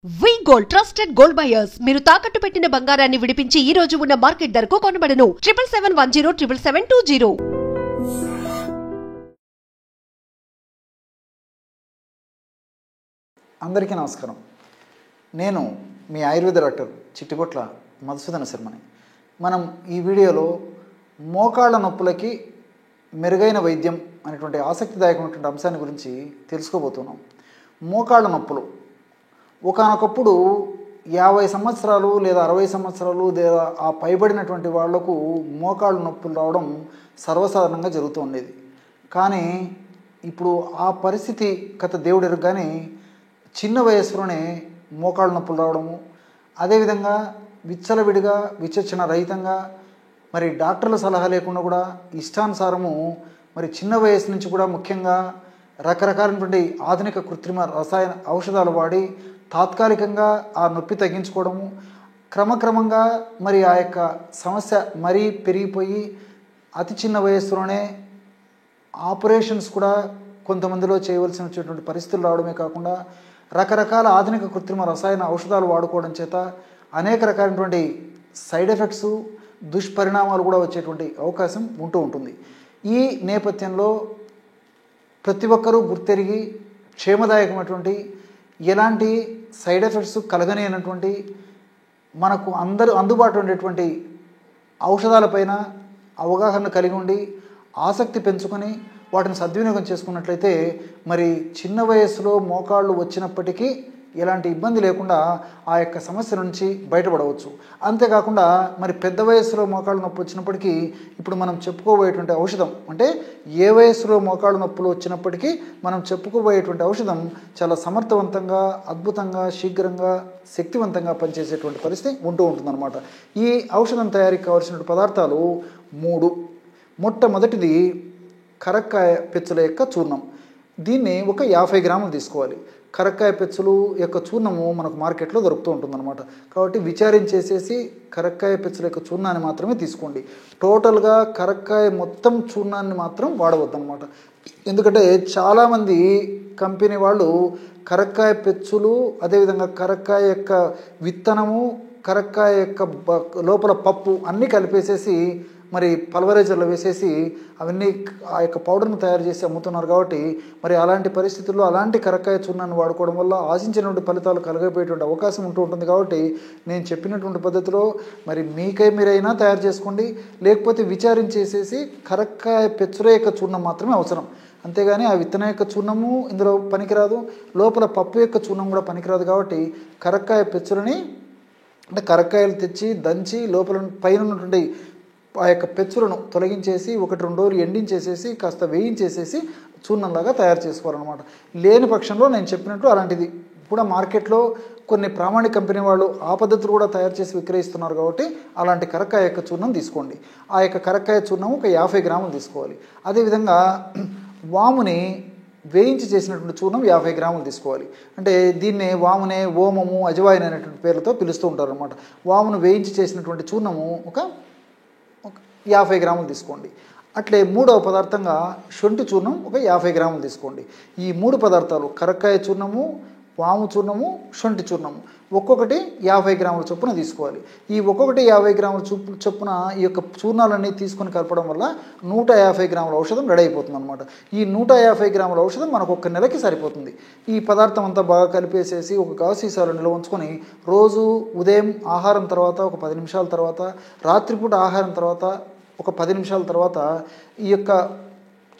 వి gold trusted gold buyers మీరు తాకట్టు పెట్టిన బంగారాన్ని విడిపించి ఈ రోజు ఉన్న మార్కెట్ ధరకు కొనబడను 7771077720. అందరికీ నమస్కారం. నేను మీ ఆయుర్వేద డాక్టర్ చిట్టిపొట్ల మధుసూదన శర్మని. మనం ఈ వీడియోలో మోకాళ్ళ నొప్పులకి మెరుగైన వైద్యం అనేటువంటి ఆసక్తిదాయకమైనటువంటి అంశాన్ని గురించి తెలుసుకోబోతున్నాం. మోకాళ్ళ నొప్పులు ఒకానొకప్పుడు 50 సంవత్సరాలు లేదా 60 సంవత్సరాలు లేదా ఆ పైబడినటువంటి వాళ్లకు మోకాళ్ళ నొప్పులు రావడం సర్వసాధారణంగా జరుగుతూ ఉండేది. కానీ ఇప్పుడు ఆ పరిస్థితి కథ దేవుడు ఎరుగగానే చిన్న వయసులోనే మోకాళ్ళ నొప్పులు రావడము, అదేవిధంగా విచ్చలవిడిగా విచక్షణ రహితంగా మరి డాక్టర్ల సలహా లేకుండా కూడా ఇష్టానుసారము మరి చిన్న వయసు నుంచి కూడా ముఖ్యంగా రకరకాలైనటువంటి ఆధునిక కృత్రిమ రసాయన ఔషధాలు వాడి తాత్కాలికంగా ఆ నొప్పి తగ్గించుకోవడము, క్రమక్రమంగా మరి ఆ యొక్క సమస్య మరీ పెరిగిపోయి అతి చిన్న వయస్సులోనే ఆపరేషన్స్ కూడా కొంతమందిలో చేయవలసినటువంటి పరిస్థితులు రావడమే కాకుండా రకరకాల ఆధునిక కృత్రిమ రసాయన ఔషధాలు వాడుకోవడం చేత అనేక రకాలైనటువంటి సైడ్ ఎఫెక్ట్స్ దుష్పరిణామాలు కూడా వచ్చేటువంటి అవకాశం ఉంటూ ఉంటుంది. ఈ నేపథ్యంలో ప్రతి ఒక్కరూ గుర్తెరిగి క్షేమదాయకమైనటువంటి ఎలాంటి సైడ్ ఎఫెక్ట్స్ కలగనేనటువంటి మనకు అందరూ అందుబాటులో ఉండేటువంటి ఔషధాలపైన అవగాహన కలిగి ఉండి ఆసక్తి పెంచుకొని వాటిని సద్వినియోగం చేసుకున్నట్లయితే మరి చిన్న వయస్సులో మోకాళ్ళు వచ్చినప్పటికీ ఎలాంటి ఇబ్బంది లేకుండా ఆ యొక్క సమస్య నుంచి బయటపడవచ్చు. అంతేకాకుండా మరి పెద్ద వయస్సులో మోకాళ్ళ నొప్పి వచ్చినప్పటికీ ఇప్పుడు మనం చెప్పుకోబోయేటువంటి ఔషధం అంటే ఏ వయస్సులో మోకాళ్ళ నొప్పులు వచ్చినప్పటికీ మనం చెప్పుకోబోయేటువంటి ఔషధం చాలా సమర్థవంతంగా, అద్భుతంగా, శీఘ్రంగా, శక్తివంతంగా పనిచేసేటువంటి పరిస్థితి ఉంటూ ఉంటుందన్నమాట. ఈ ఔషధం తయారీకి కావాల్సిన పదార్థాలు 3. మొట్టమొదటిది కరక్కాయ పెచ్చుల యొక్క చూర్ణం. దీన్ని ఒక 50 గ్రాములు తీసుకోవాలి. కరక్కాయ పెచ్చులు యొక్క చూర్ణము మనకు మార్కెట్లో దొరుకుతూ ఉంటుందన్నమాట. కాబట్టి విచారించేసేసి కరక్కాయ పెచ్చుల యొక్క చూర్ణాన్ని మాత్రమే తీసుకోండి. టోటల్గా కరక్కాయ మొత్తం చూర్ణాన్ని మాత్రం వాడవద్దనమాట. ఎందుకంటే చాలామంది కంపెనీ వాళ్ళు కరక్కాయ పెచ్చులు, అదేవిధంగా కరక్కాయ యొక్క విత్తనము, కరక్కాయ యొక్క లోపల పప్పు అన్నీ కలిపేసేసి మరి పల్వరైజర్లో వేసేసి అవన్నీ ఆ యొక్క పౌడర్ను తయారు చేసి అమ్ముతున్నారు. కాబట్టి మరి అలాంటి పరిస్థితుల్లో అలాంటి కరక్కాయ చూర్ణాన్ని వాడుకోవడం వల్ల ఆశించినటువంటి ఫలితాలు కలగపోయేటువంటి అవకాశం ఉంటూ ఉంటుంది. కాబట్టి నేను చెప్పినటువంటి పద్ధతిలో మరి మీరైనా తయారు చేసుకోండి, లేకపోతే విచారించేసేసి కరక్కాయ పెచ్చుల యొక్క చూర్ణం మాత్రమే అవసరం. అంతేగాని ఆ విత్తనం యొక్క చూర్ణము ఇందులో పనికిరాదు, లోపల పప్పు యొక్క చూర్ణం కూడా పనికిరాదు. కాబట్టి కరక్కాయ పెచ్చులని అంటే కరక్కాయలు తెచ్చి దంచి లోపల పైన ఉన్నటువంటి ఆ యొక్క పెచ్చులను తొలగించేసి 1-2 రోజులు ఎండించేసేసి కాస్త వేయించేసేసి చూర్ణంలాగా తయారు చేసుకోవాలన్నమాట. లేని పక్షంలో నేను చెప్పినట్టు అలాంటిది కూడా మార్కెట్లో కొన్ని ప్రామాణిక కంపెనీ వాళ్ళు ఆ పద్ధతులు కూడా తయారు చేసి విక్రయిస్తున్నారు. కాబట్టి అలాంటి కరక్కాయ యొక్క చూర్ణం తీసుకోండి. ఆ యొక్క కరక్కాయ చూర్ణం ఒక 50 గ్రాములు తీసుకోవాలి. అదేవిధంగా వాముని వేయించి చేసినటువంటి చూర్ణం 50 గ్రాములు తీసుకోవాలి. అంటే దీన్నే వామునే, ఓమము, అజవాయిన్ అనేటువంటి పేర్లతో పిలుస్తూ ఉంటారు అనమాట. వామును వేయించి చేసినటువంటి చూర్ణము ఒక 50 గ్రాములు తీసుకోండి. అట్లే 3వ పదార్థంగా శొంఠి చూర్ణం ఒక 50 గ్రాములు తీసుకోండి. ఈ 3 పదార్థాలు కరక్కాయ చూర్ణము, వాము చూర్ణము, శొంఠి చూర్ణము ఒక్కొక్కటి 50 గ్రాముల చొప్పున తీసుకోవాలి. ఈ ఒక్కొక్కటి 50 గ్రాముల చొప్పున ఈ యొక్క చూర్ణాలన్నీ తీసుకొని కలపడం వల్ల 150 గ్రాముల ఔషధం రెడీ అయిపోతుంది అనమాట. ఈ 150 గ్రాముల ఔషధం మనకు 1 నెలకి సరిపోతుంది. ఈ పదార్థం అంతా బాగా కలిపేసేసి ఒక గాజు సీసాలో నిల్వ ఉంచుకొని రోజు ఉదయం ఆహారం తర్వాత ఒక 10 నిమిషాల తర్వాత, రాత్రిపూట ఆహారం తర్వాత ఒక 10 నిమిషాల తర్వాత ఈ యొక్క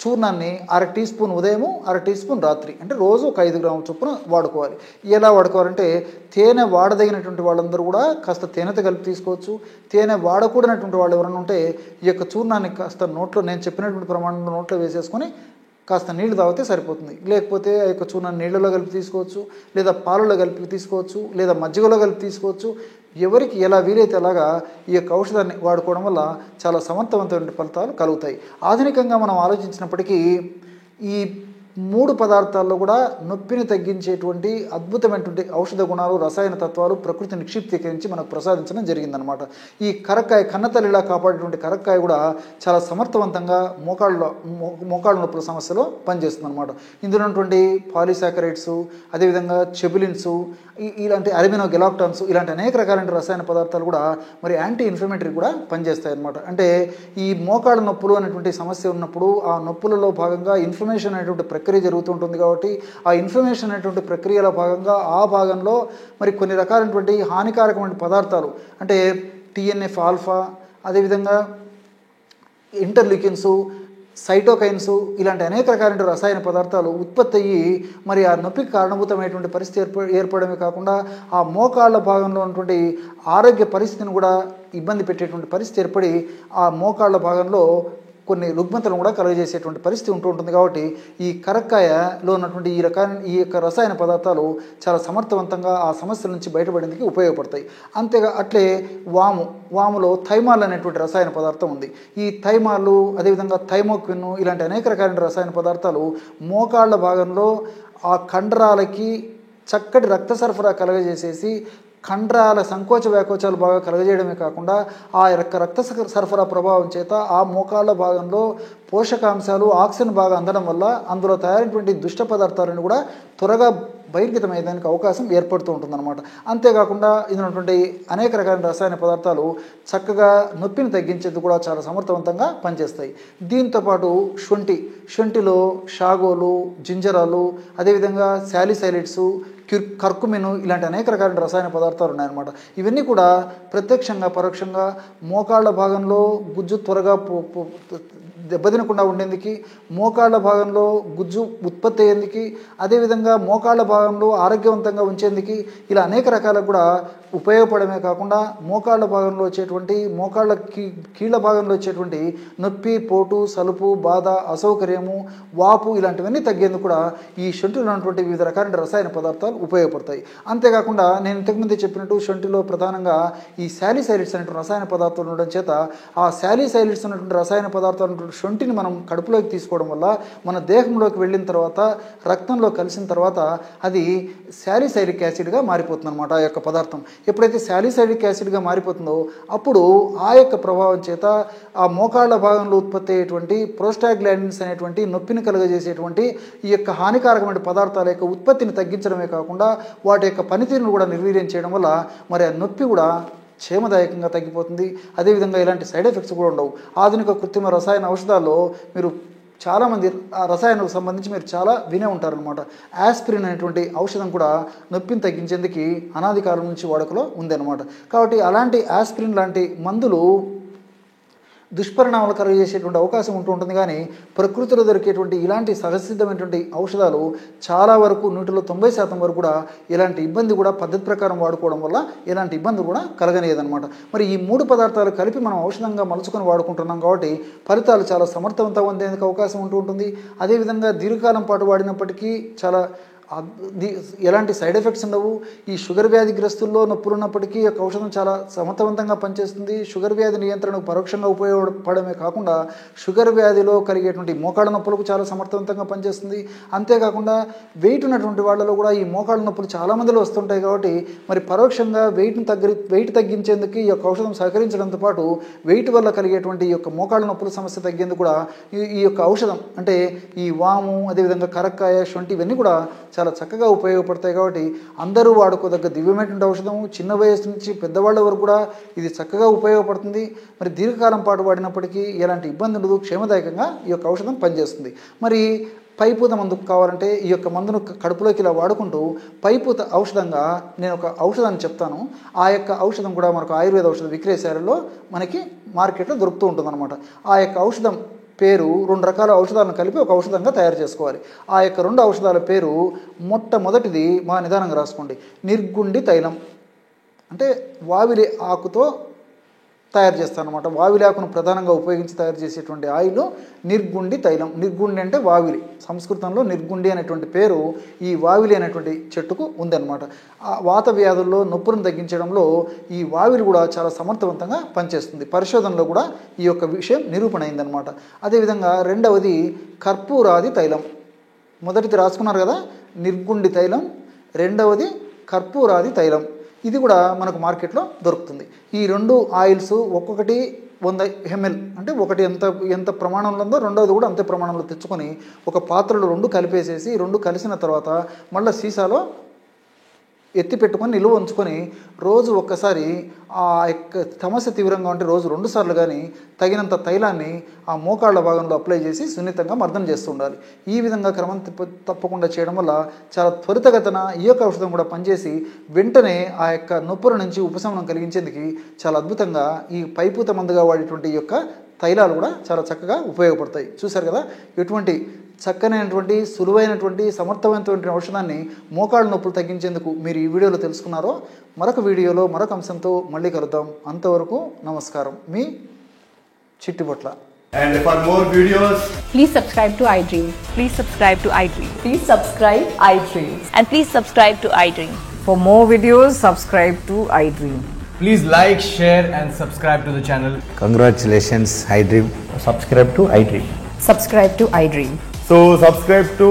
చూర్ణాన్ని 1/2 టీ స్పూన్ ఉదయము, 1/2 టీ స్పూన్ రాత్రి, అంటే రోజు ఒక 5 గ్రాముల చొప్పున వాడుకోవాలి. ఎలా వాడుకోవాలంటే తేనె వాడదగినటువంటి వాళ్ళందరూ కూడా కాస్త తేనెతో కలిపి తీసుకోవచ్చు. తేనె వాడకూడనటువంటి వాళ్ళు ఎవరైనా ఉంటే ఈ యొక్క చూర్ణాన్ని కాస్త నోట్లో నేను చెప్పినటువంటి ప్రమాణంలో నోట్లో వేసేసుకొని కాస్త నీళ్లు తాగితే సరిపోతుంది. లేకపోతే ఆ యొక్క చూర్ణాన్ని నీళ్ళలో కలిపి తీసుకోవచ్చు, లేదా పాలలో కలిపి తీసుకోవచ్చు, లేదా మజ్జిగలో కలిపి తీసుకోవచ్చు. ఎవరికి ఎలా వీలైతే అలాగా ఈ యొక్క ఔషధాన్ని వాడుకోవడం వల్ల చాలా సమర్థవంతమైన ఫలితాలు కలుగుతాయి. ఆధునికంగా మనం ఆలోచించినప్పటికీ ఈ 3 పదార్థాల్లో కూడా నొప్పిని తగ్గించేటువంటి అద్భుతమైనటువంటి ఔషధ గుణాలు, రసాయన తత్వాలు ప్రకృతి నిక్షిప్తీకరించి మనకు ప్రసాదించడం జరిగిందనమాట. ఈ కరక్కాయ, కన్నతల్లిలా కాపాడేటువంటి కరక్కాయ కూడా చాలా సమర్థవంతంగా మోకాళ్ళ నొప్పుల సమస్యలో పనిచేస్తుంది అనమాట. ఇందులో ఉన్నటువంటి పాలీసాకరైడ్స్, అదేవిధంగా చెబులిన్స్, ఇలాంటి అల్బినో గెలాక్టాన్స్, ఇలాంటి అనేక రకాలైన రసాయన పదార్థాలు కూడా మరి యాంటీ ఇన్ఫ్లమేటరీ కూడా పనిచేస్తాయి అనమాట. అంటే ఈ మోకాళ్ళ నొప్పులు అనేటువంటి సమస్య ఉన్నప్పుడు ఆ నొప్పులలో భాగంగా ఇన్ఫ్లమేషన్ అనేటువంటి ప్రక్రియ జరుగుతుంటుంది. కాబట్టి ఆ ఇన్ఫ్లమేషన్ అనేటువంటి ప్రక్రియలో భాగంగా ఆ భాగంలో మరి కొన్ని రకాలైనటువంటి హానికారకమైన పదార్థాలు, అంటే TNF ఆల్ఫా, అదేవిధంగా ఇంటర్లీకిన్స్, సైటోకైన్స్, ఇలాంటి అనేక రకాలైన రసాయన పదార్థాలు ఉత్పత్తి అయ్యి మరి ఆ నొప్పికి కారణభూతమైనటువంటి పరిస్థితి ఏర్పడమే కాకుండా ఆ మోకాళ్ళ భాగంలో ఉన్నటువంటి ఆరోగ్య పరిస్థితిని కూడా ఇబ్బంది పెట్టేటువంటి పరిస్థితి ఏర్పడి ఆ మోకాళ్ళ భాగంలో కొన్ని రుగ్మతలను కూడా కలుగజేసేటువంటి పరిస్థితి ఉంటుంది. కాబట్టి ఈ కరక్కాయలో ఉన్నటువంటి ఈ యొక్క రసాయన పదార్థాలు చాలా సమర్థవంతంగా ఆ సమస్యల నుంచి బయటపడేందుకు ఉపయోగపడతాయి. అట్లే వాములో థైమాల్ అనేటువంటి రసాయన పదార్థం ఉంది. ఈ థైమాలు, అదేవిధంగా థైమోక్విన్, ఇలాంటి అనేక రకాలైన రసాయన పదార్థాలు మోకాళ్ళ భాగంలో ఆ కండరాలకి చక్కటి రక్త సరఫరా కలుగజేసేసి కండరాల సంకోచ వ్యాకోచాలు బాగా కలుగజేయడమే కాకుండా ఆ యొక్క రక్త సరఫరా ప్రభావం చేత ఆ మోకాళ్ళ భాగంలో పోషకాంశాలు, ఆక్సిజన్ బాగా అందడం వల్ల అందులో తయారైనటువంటి దుష్ట పదార్థాలను కూడా త్వరగా బహిర్గతమయ్యేదానికి అవకాశం ఏర్పడుతూ ఉంటుందన్నమాట. అంతేకాకుండా ఇందులో అనేక రకాల రసాయన పదార్థాలు చక్కగా నొప్పిని తగ్గించేందుకు కూడా చాలా సమర్థవంతంగా పనిచేస్తాయి. దీంతోపాటు శొంఠిలో షాగోలు, జింజరాలు, అదేవిధంగా శాలిసైలైడ్స్, కర్కుమిన్, ఇలాంటి అనేక రకాల రసాయన పదార్థాలు ఉన్నాయన్నమాట. ఇవన్నీ కూడా ప్రత్యక్షంగా పరోక్షంగా మోకాళ్ళ భాగంలో గుజ్జు త్వరగా దెబ్బతినకుండా ఉండేందుకు, మోకాళ్ళ భాగంలో గుజ్జు ఉత్పత్తి అయ్యేందుకు, అదేవిధంగా మోకాళ్ళ భాగంలో ఆరోగ్యవంతంగా ఉంచేందుకు ఇలా అనేక రకాలకు కూడా ఉపయోగపడమే కాకుండా మోకాళ్ళ భాగంలో వచ్చేటువంటి కీళ్ళ భాగంలో వచ్చేటువంటి నొప్పి, పోటు, సలుపు, బాధ, అసౌకర్యము, వాపు ఇలాంటివన్నీ తగ్గేందుకు కూడా ఈ శొంఠిలో ఉన్నటువంటి వివిధ రకాలైన రసాయన పదార్థాలు ఉపయోగపడతాయి. అంతేకాకుండా నేను ఇంతకుముందే చెప్పినట్టు శొంఠిలో ప్రధానంగా ఈ శాలిసైలిడ్స్ అనేటువంటి రసాయన పదార్థాలు ఉండడం చేత ఆ శాలిసైలిడ్స్ అనేటువంటి రసాయన పదార్థాలు శొంఠిని మనం కడుపులోకి తీసుకోవడం వల్ల మన దేహంలోకి వెళ్ళిన తర్వాత, రక్తంలో కలిసిన తర్వాత అది శాలిసైలిక్ యాసిడ్గా మారిపోతుంది అనమాట. ఆ యొక్క పదార్థం ఎప్పుడైతే శాలిసైలిక్ యాసిడ్గా మారిపోతుందో అప్పుడు ఆ యొక్క ప్రభావం చేత ఆ మోకాళ్ళ భాగంలో ఉత్పత్తి అయ్యేటువంటి ప్రోస్టాగ్లాండిన్స్ అనేటువంటి నొప్పిని కలుగజేసేటువంటి ఈ యొక్క హానికారకమైన పదార్థాల యొక్క ఉత్పత్తిని తగ్గించడమే కాకుండా వాటి యొక్క పనితీరును కూడా నిర్వీర్యం చేయడం వల్ల మరి ఆ నొప్పి కూడా క్షేమదాయకంగా తగ్గిపోతుంది. అదేవిధంగా ఇలాంటి సైడ్ ఎఫెక్ట్స్ కూడా ఉండవు. ఆధునిక కృత్రిమ రసాయన ఔషధాల్లో మీరు చాలామంది ఆ రసాయనకు సంబంధించి మీరు చాలా వినే ఉంటారనమాట. యాస్పిరిన్ అనేటువంటి ఔషధం కూడా నొప్పిని తగ్గించేందుకు అనాది కాలం నుంచి వాడుకలో ఉందన్నమాట. కాబట్టి అలాంటి యాస్పిరిన్ లాంటి మందులు దుష్పరిణామాలు కలుగజేసేటువంటి అవకాశం ఉంటుంది. కానీ ప్రకృతిలో దొరికేటువంటి ఇలాంటి సహజసిద్ధమైనటువంటి ఔషధాలు చాలా వరకు 90% వరకు కూడా ఎలాంటి ఇబ్బంది కూడా పద్ధతి ప్రకారం వాడుకోవడం వల్ల ఎలాంటి ఇబ్బంది కూడా కలగనేదనమాట. మరి ఈ 3 పదార్థాలు కలిపి మనం ఔషధంగా మలుచుకొని వాడుకుంటున్నాం కాబట్టి ఫలితాలు చాలా సమర్థవంతంగా ఉండేందుకు అవకాశం ఉంటుంది. అదేవిధంగా దీర్ఘకాలం పాటు వాడినప్పటికీ చాలా ఎలాంటి సైడ్ ఎఫెక్ట్స్ ఉండవు. ఈ షుగర్ వ్యాధిగ్రస్తుల్లో నొప్పులు ఉన్నప్పటికీ యొక్క ఔషధం చాలా సమర్థవంతంగా పనిచేస్తుంది. షుగర్ వ్యాధి నియంత్రణకు పరోక్షంగా ఉపయోగపడమే కాకుండా షుగర్ వ్యాధిలో కలిగేటువంటి మోకాళ్ళ నొప్పులకు చాలా సమర్థవంతంగా పనిచేస్తుంది. అంతేకాకుండా వెయిట్ ఉన్నటువంటి వాళ్ళలో కూడా ఈ మోకాళ్ళ నొప్పులు చాలామందిలో వస్తుంటాయి. కాబట్టి మరి పరోక్షంగా వెయిట్ తగ్గించేందుకు ఈ యొక్క ఔషధం సహకరించడంతో పాటు వెయిట్ వల్ల కలిగేటువంటి ఈ యొక్క మోకాళ్ళ నొప్పుల సమస్య తగ్గేందుకు కూడా ఈ యొక్క ఔషధం అంటే ఈ వాము, అదేవిధంగా కరక్కాయ, శొంఠి ఇవన్నీ కూడా చాలా చక్కగా ఉపయోగపడతాయి. కాబట్టి అందరూ వాడుకోదగ్గ దివ్యమైనటువంటి ఔషధం. చిన్న వయసు నుంచి పెద్దవాళ్ళ వరకు కూడా ఇది చక్కగా ఉపయోగపడుతుంది. మరి దీర్ఘకాలం పాటు వాడినప్పటికీ ఎలాంటి ఇబ్బంది ఉండదు, క్షేమదాయకంగా ఈ యొక్క ఔషధం పనిచేస్తుంది. మరి పైపూత మందు కావాలంటే ఈ యొక్క మందును కడుపులోకి ఇలా వాడుకుంటూ పైపూత ఔషధంగా నేను ఒక ఔషధాన్ని చెప్తాను. ఆ యొక్క ఔషధం కూడా మనకు ఆయుర్వేద ఔషధ విక్రయశాలలో మనకి మార్కెట్లో దొరుకుతూ ఉంటుందన్నమాట. ఆ యొక్క ఔషధం పేరు 2 రకాల ఔషధాలను కలిపి ఒక ఔషధంగా తయారు చేసుకోవాలి. ఆ యొక్క 2 ఔషధాల పేరు మొట్టమొదటిది మా నిదానంగా రాసుకోండి, నిర్గుండి తైలం. అంటే వావిలి ఆకుతో తయారు చేస్తాను అనమాట. వావిలి ఆకును ప్రధానంగా ఉపయోగించి తయారు చేసేటువంటి ఆయిల్ నిర్గుండి తైలం. నిర్గుండి అంటే వావిలి, సంస్కృతంలో నిర్గుండి అనేటువంటి పేరు ఈ వావిలి అనేటువంటి చెట్టుకు ఉందన్నమాట. ఆ వాత వ్యాధుల్లో నొప్పులను తగ్గించడంలో ఈ వావిలి కూడా చాలా సమర్థవంతంగా పనిచేస్తుంది. పరిశోధనలో కూడా ఈ యొక్క విషయం నిరూపణ అయిందనమాట. అదేవిధంగా రెండవది కర్పూరాది తైలం. మొదటిది రాసుకున్నారు కదా, నిర్గుండి తైలం, రెండవది కర్పూరాది తైలం. ఇది కూడా మనకు మార్కెట్లో దొరుకుతుంది. ఈ 2 ఆయిల్స్ ఒక్కొక్కటి 100 ml, అంటే ఒకటి ఎంత ప్రమాణంలో ఉందో రెండవది కూడా అంతే ప్రమాణంలో తెచ్చుకొని ఒక పాత్రలో 2 కలిపేసేసి 2 కలిసిన తర్వాత మళ్ళీ సీసాలో ఎత్తి పెట్టుకొని నిలువ ఉంచుకొని రోజు ఒక్కసారి ఆ యొక్క సమస్య తీవ్రంగా ఉంటే రోజు 2 సార్లు కానీ తగినంత తైలాన్ని ఆ మోకాళ్ళ భాగంలో అప్లై చేసి సున్నితంగా మర్దన చేస్తూ ఉండాలి. ఈ విధంగా క్రమం తప్పకుండా చేయడం వల్ల చాలా త్వరితగతిన ఈ యొక్క ఔషధం కూడా పనిచేసి వెంటనే ఆ యొక్క నొప్పుల నుంచి ఉపశమనం కలిగించేందుకు చాలా అద్భుతంగా ఈ పైపూత మందుగా వాడేటువంటి ఈ యొక్క తైలాలు కూడా చాలా చక్కగా ఉపయోగపడతాయి. చూశారు కదా, ఎటువంటి చక్కనైనటువంటి సులువైనటువంటి సమర్థవంతమైన ఔషధాన్ని మోకాళ్ళ నొప్పులు తగ్గించేందుకు మీరు ఈ వీడియోలో తెలుసుకున్నారో. మరొక వీడియోలో మరొక అంశంతో మళ్ళీ కలుద్దాం. అంతవరకు నమస్కారం. మీ Chittibotla. And for more videos, Please subscribe to iDream. Please subscribe to iDream. Please subscribe iDream. And please subscribe to iDream. For more videos, subscribe to iDream. please like, share and subscribe to the channel. Congratulations, iDream. Subscribe to iDream. Subscribe to iDream. So subscribe to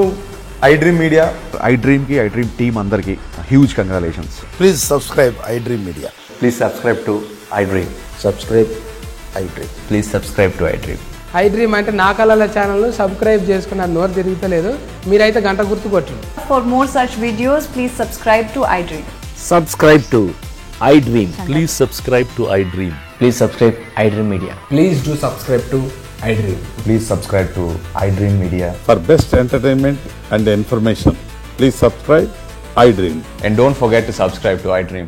iDream Media. iDream ki iDream team andarki huge congratulations. Please subscribe iDream Media. Please subscribe to iDream. Subscribe iDream. Please subscribe to iDream. iDream అంటే నా కళల ఛానల్ను subscribe చేసుకున్నారు, నోరు తిరుగుతలేదు. మీరైతే గంట గుర్తు కొట్టండి. For more such videos, please subscribe to iDream. Subscribe to iDream. Please subscribe to iDream. Please subscribe iDream Media. Please do subscribe to iDream. Please subscribe to iDream Media. For best entertainment and information, please subscribe iDream. And don't forget to subscribe to iDream.